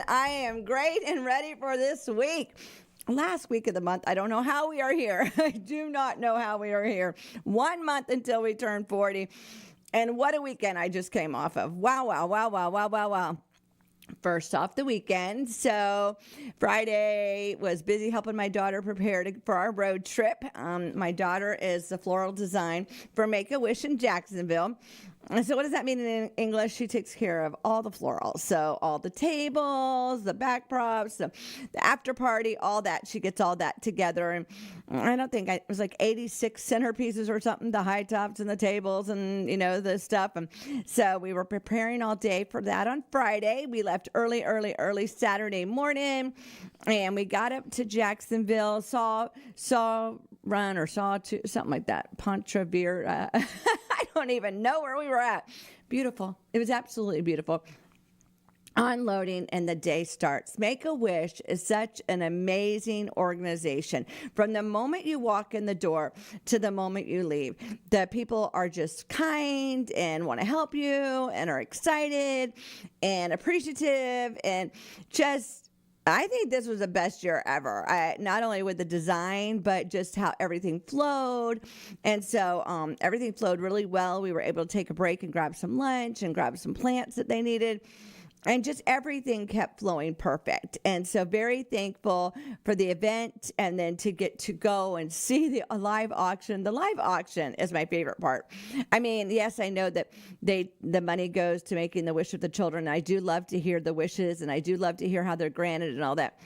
I am great and ready for this week. Last week of the month, I don't know how we are here. I do not know how we are here. 1 month until we turn 40. And what a weekend I just came off of. Wow. First off the weekend. So Friday was busy helping my daughter prepare for our road trip. My daughter is the floral design for Make-A-Wish in Jacksonville. And so what does that mean in English? She takes care of all the florals. So all the tables, the back props, the after party, all that. She gets all that together. And I don't think it was like 86 centerpieces or something, the high tops and the tables and, the stuff. And so we were preparing all day for that on Friday. We left early Saturday morning. And we got up to Jacksonville, saw two, something like that. Pontrevier. I don't even know where we were at. Beautiful. It was absolutely beautiful. Unloading and the day starts. Make-A-Wish is such an amazing organization. From the moment you walk in the door to the moment you leave, the people are just kind and want to help you and are excited and appreciative and just I think this was the best year ever. Not only with the design, but just how everything flowed. And so everything flowed really well. We were able to take a break and grab some lunch and grab some plants that they needed. And just everything kept flowing perfect. And so very thankful for the event and then to get to go and see the live auction. The live auction is my favorite part. I mean, yes, I know that the money goes to making the wish of the children. I do love to hear the wishes and I do love to hear how they're granted and all that.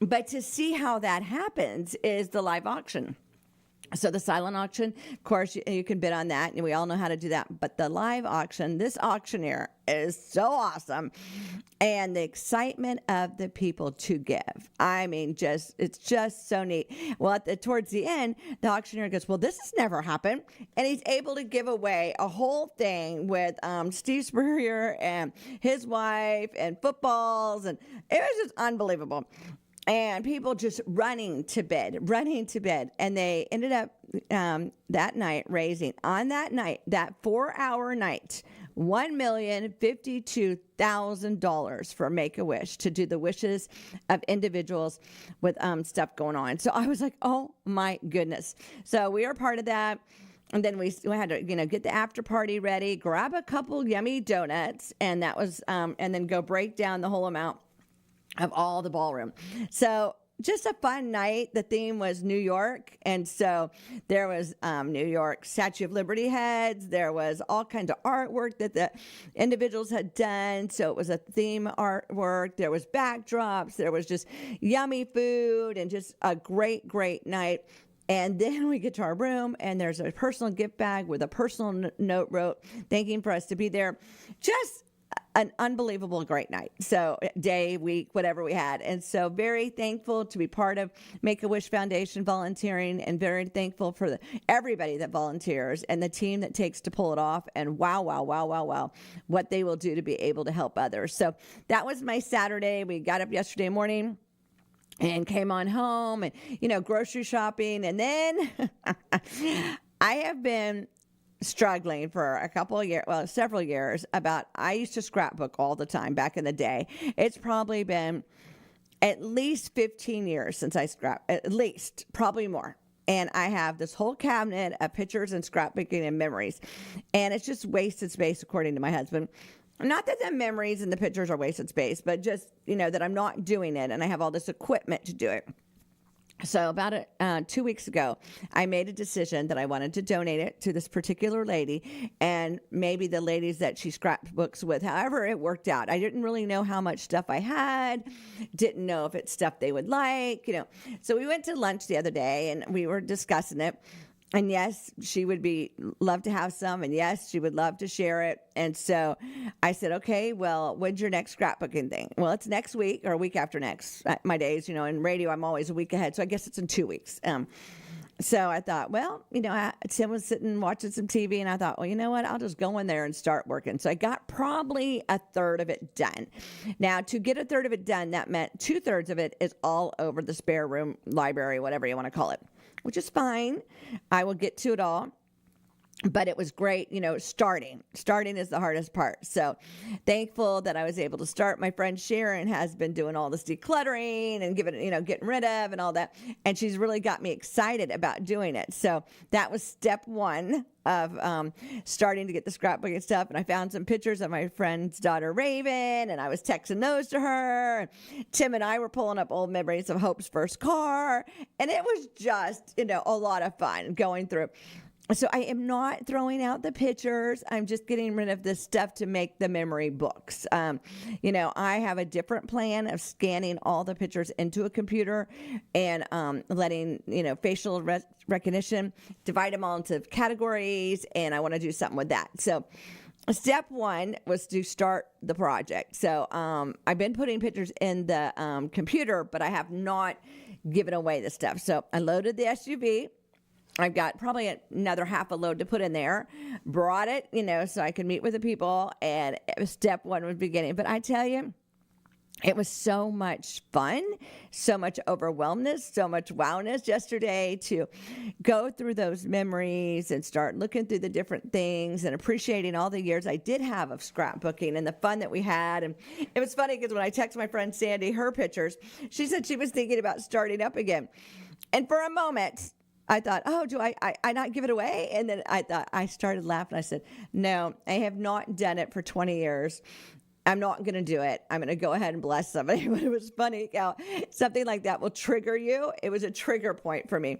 But to see how that happens is the live auction. So the silent auction, of course, you can bid on that, and we all know how to do that. But the live auction, this auctioneer is so awesome. And the excitement of the people to give. I mean, it's just so neat. Well, towards the end, the auctioneer goes, well, this has never happened. And he's able to give away a whole thing with Steve Spurrier and his wife and footballs. And it was just unbelievable. And people just running to bed. And they ended up that night raising, on that night, that 4-hour night, $1,052,000 for Make-A-Wish to do the wishes of individuals with stuff going on. So I was like, oh my goodness. So we are part of that. And then we had to, get the after party ready, grab a couple yummy donuts, and that was, and then go break down the whole amount of all the ballroom. So just a fun night. The theme was New York. And so there was New York Statue of Liberty heads. There was all kinds of artwork that the individuals had done. So it was a theme artwork. There was backdrops. There was just yummy food and just a great, great night. And then we get to our room and there's a personal gift bag with a personal note wrote, thanking for us to be there. Just an unbelievable great night. So day, week, whatever we had. And so very thankful to be part of Make-A-Wish Foundation volunteering and very thankful for everybody that volunteers and the team that takes to pull it off. And wow, what they will do to be able to help others. So that was my Saturday. We got up yesterday morning and came on home and, grocery shopping. And then I have been struggling for several years I used to scrapbook all the time back in the day. It's probably been at least 15 years since I at least, probably more. And I have this whole cabinet of pictures and scrapbooking and memories. And it's just wasted space, according to my husband. Not that the memories and the pictures are wasted space, but just, that I'm not doing it and I have all this equipment to do it. So about 2 weeks ago, I made a decision that I wanted to donate it to this particular lady and maybe the ladies that she scrapbooks with. However, it worked out. I didn't really know how much stuff I had, didn't know if it's stuff they would like, So we went to lunch the other day and we were discussing it. And yes, she would love to have some. And yes, she would love to share it. And so I said, okay, well, when's your next scrapbooking thing? Well, it's next week or a week after next. My days, in radio, I'm always a week ahead. So I guess it's in 2 weeks. So I thought, well, Tim was sitting watching some TV and I thought, well, you know what? I'll just go in there and start working. So I got probably a third of it done. Now, to get a third of it done, that meant 2/3 of it is all over the spare room, library, whatever you want to call it, which is fine. I will get to it all. but it was great, starting is the hardest part. So thankful that I was able to start. My friend Sharon has been doing all this decluttering and getting rid of and all that. And she's really got me excited about doing it. So that was step one of starting to get the scrapbooking stuff. And I found some pictures of my friend's daughter, Raven, and I was texting those to her. Tim and I were pulling up old memories of Hope's first car. And it was just, a lot of fun going through. So I am not throwing out the pictures. I'm just getting rid of this stuff to make the memory books. I have a different plan of scanning all the pictures into a computer and letting, facial recognition, divide them all into categories, and I want to do something with that. So step one was to start the project. So I've been putting pictures in the computer, but I have not given away the stuff. So I loaded the SUV. I've got probably another half a load to put in there. Brought it, so I could meet with the people. And step one was beginning. But I tell you, it was so much fun, so much overwhelmness, so much wowness yesterday to go through those memories and start looking through the different things and appreciating all the years I did have of scrapbooking and the fun that we had. And it was funny because when I texted my friend Sandy her pictures, she said she was thinking about starting up again. And for a moment, I thought, oh, do I not give it away? And then I started laughing. I said, no, I have not done it for 20 years. I'm not going to do it. I'm going to go ahead and bless somebody. But it was funny how something like that will trigger you. It was a trigger point for me.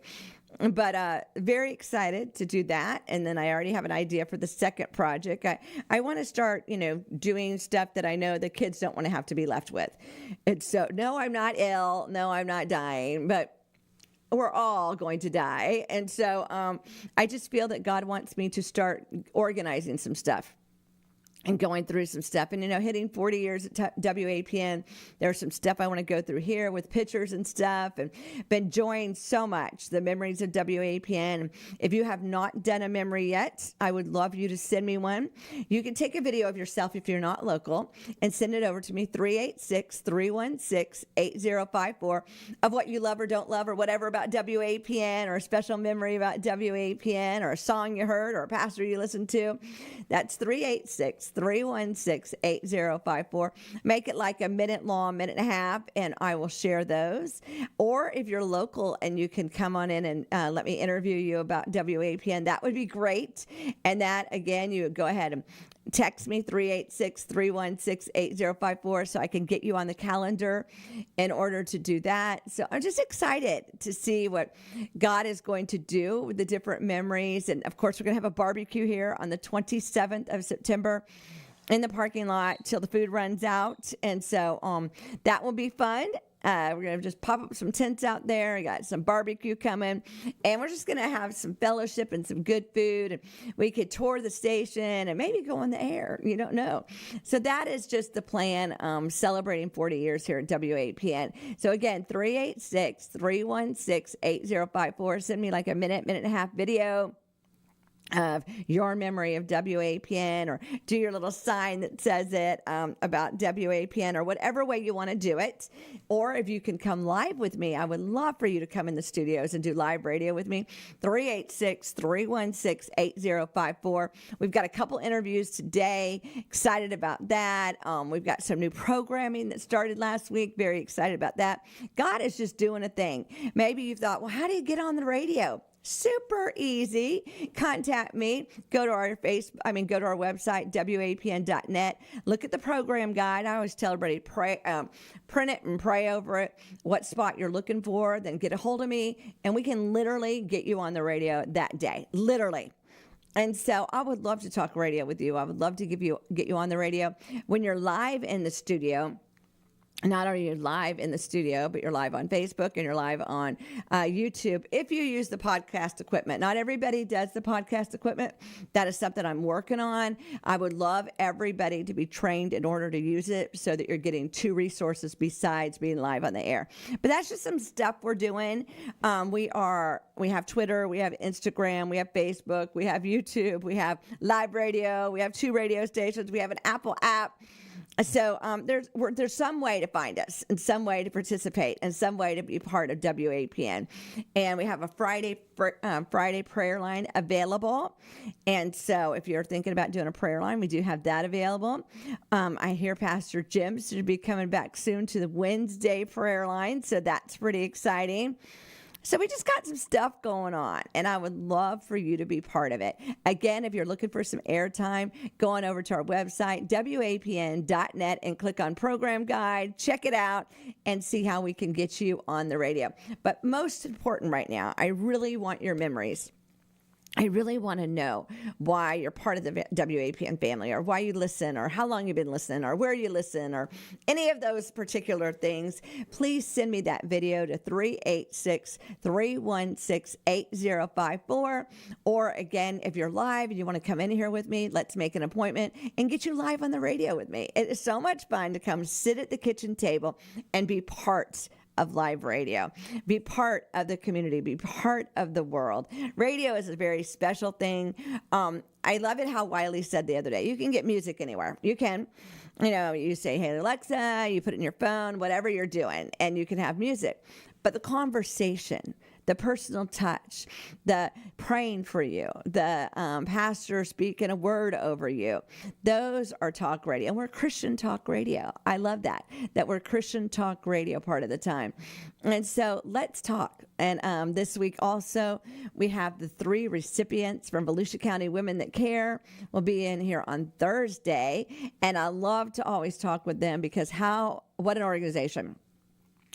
But very excited to do that. And then I already have an idea for the second project. I want to start, doing stuff that I know the kids don't want to have to be left with. And so, no, I'm not ill. No, I'm not dying. But we're all going to die. And so I just feel that God wants me to start organizing some stuff and going through some stuff. And, hitting 40 years at WAPN, there's some stuff I want to go through here with pictures and stuff, and been enjoying so much the memories of WAPN. If you have not done a memory yet, I would love you to send me one. You can take a video of yourself if you're not local and send it over to me, 386-316-8054, of what you love or don't love or whatever about WAPN, or a special memory about WAPN, or a song you heard, or a pastor you listened to. That's 386-316-8054. Make it like a minute long, minute and a half, and I will share those. Or if you're local and you can come on in and let me interview you about WAPN, that would be great. And that, again, you would go ahead and text me, 386-316-8054, so I can get you on the calendar in order to do that. So I'm just excited to see what God is going to do with the different memories. And, of course, we're going to have a barbecue here on the 27th of September in the parking lot till the food runs out. And so that will be fun. We're going to just pop up some tents out there. We got some barbecue coming, and we're just going to have some fellowship and some good food. And we could tour the station and maybe go on the air. You don't know. So that is just the plan, celebrating 40 years here at WAPN. So again, 386-316-8054. Send me like a minute and a half video of your memory of WAPN, or do your little sign that says it about WAPN, or whatever way you want to do it. Or if you can come live with me, I would love for you to come in the studios and do live radio with me. 386-316-8054. We've got a couple interviews today. Excited about that. We've got some new programming that started last week. Very excited about that. God is just doing a thing. Maybe you thought, well, how do you get on the radio? Super easy. Contact me. Go to our website, wapn.net. Look at the program guide. I always tell everybody, print it and pray over it, what spot you're looking for, then get a hold of me, and we can literally get you on the radio that day. Literally. And so I would love to talk radio with you. I would love to get you on the radio. When you're live in the studio, not only are you live in the studio, but you're live on Facebook and you're live on YouTube. If you use the podcast equipment, not everybody does the podcast equipment. That is something I'm working on. I would love everybody to be trained in order to use it so that you're getting two resources besides being live on the air. But that's just some stuff we're doing. We have Twitter, we have Instagram, we have Facebook, we have YouTube, we have live radio, we have 2 radio stations, we have an Apple app. So there's some way to find us, and some way to participate, and some way to be part of WAPN. And we have a Friday prayer line available. And so if you're thinking about doing a prayer line, we do have that available. I hear Pastor Jim should be coming back soon to the Wednesday prayer line, so that's pretty exciting. So we just got some stuff going on, and I would love for you to be part of it. Again, if you're looking for some airtime, go on over to our website, WAPN.net, and click on Program Guide. Check it out and see how we can get you on the radio. But most important right now, I really want your memories. I really want to know why you're part of the WAPN family, or why you listen, or how long you've been listening, or where you listen, or any of those particular things. Please send me that video to 386-316-8054. Or again, if you're live and you want to come in here with me, let's make an appointment and get you live on the radio with me. It is so much fun to come sit at the kitchen table and be part of live radio, be part of the community, be part of the world. Radio is a very special thing. I love it how Wiley said the other day, you can get music anywhere. You can, you say, hey, Alexa, you put it in your phone, whatever you're doing, and you can have music. But the conversation, the personal touch, the praying for you, the pastor speaking a word over you, those are talk radio. And we're Christian talk radio. I love that we're Christian talk radio part of the time. And so let's talk. And this week also, we have the 3 recipients from Volusia County Women That Care will be in here on Thursday. And I love to always talk with them because what an organization.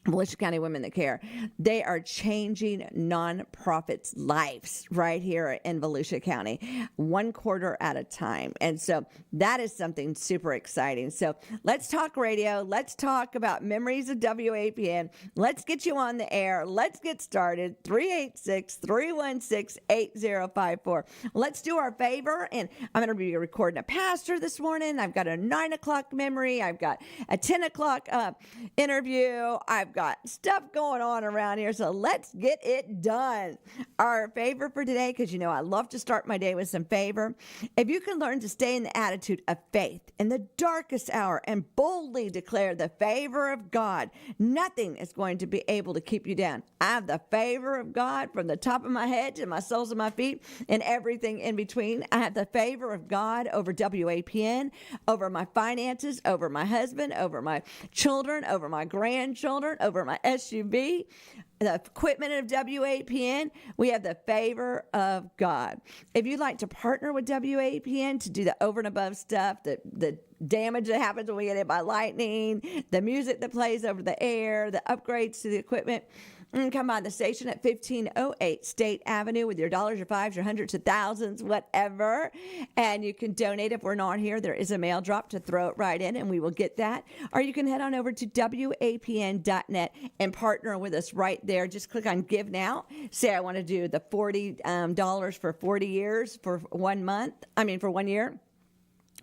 Volusia County Women That Care. They are changing nonprofits' lives right here in Volusia County, 1 quarter at a time. And so that is something super exciting. So let's talk radio. Let's talk about memories of WAPN. Let's get you on the air. Let's get started. 386-316-8054. Let's do our favor. And I'm going to be recording a pastor this morning. I've got a 9 o'clock memory. I've got a 10 o'clock interview. I've got stuff going on around here, so let's get it done. Our favor for today, because I love to start my day with some favor. If you can learn to stay in the attitude of faith in the darkest hour and boldly declare the favor of God, nothing is going to be able to keep you down. I have the favor of God from the top of my head to my soles of my feet and everything in between. I have the favor of God over WAPN, over my finances, over my husband, over my children, over my grandchildren, over my SUV, the equipment of WAPN. We have the favor of God. If you'd like to partner with WAPN to do the over and above stuff, the damage that happens when we get hit by lightning, the music that plays over the air, the upgrades to the equipment, come by the station at 1508 State Avenue with your dollars, your fives, your hundreds, your thousands, whatever. And you can donate if we're not here. There is a mail drop to throw it right in, and we will get that. Or you can head on over to WAPN.net and partner with us right there. Just click on Give Now. Say I want to do the $40 for 40 years for 1 month. For 1 year.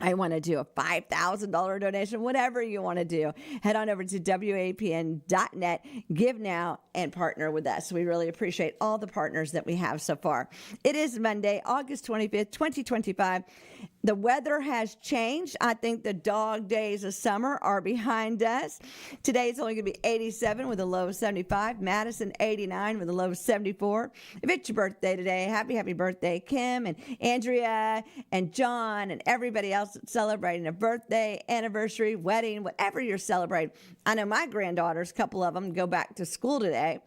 I want to do a $5,000 donation, whatever you want to do. Head on over to WAPN.net, give now, and partner with us. We really appreciate all the partners that we have so far. It is Monday, August 25th, 2025. The weather has changed. I think the dog days of summer are behind us. Today it's only going to be 87 with a low of 75. Madison, 89 with a low of 74. If it's your birthday today, happy birthday, Kim and Andrea and John and everybody else that's celebrating a birthday, anniversary, wedding, whatever you're celebrating. I know my granddaughters, a couple of them, go back to school today.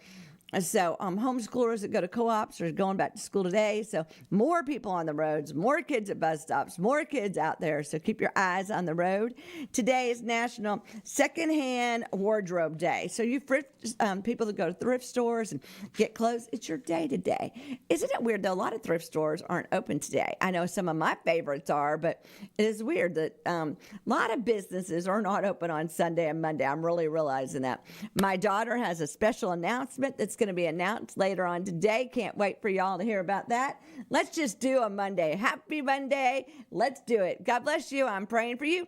So homeschoolers that go to co-ops are going back to school today. So more people on the roads, more kids at bus stops, more kids out there. So keep your eyes on the road. Today is National Secondhand Wardrobe Day. So you people that go to thrift stores and get clothes, it's your day today. Isn't it weird, though? A lot of thrift stores aren't open today. I know some of my favorites are, but it is weird that a lot of businesses are not open on Sunday and Monday. I'm really realizing that. My daughter has a special announcement that's going to be announced later on today. Can't wait for y'all to hear about that. Let's just do a Monday. Happy Monday. Let's do it. God bless you. I'm praying for you.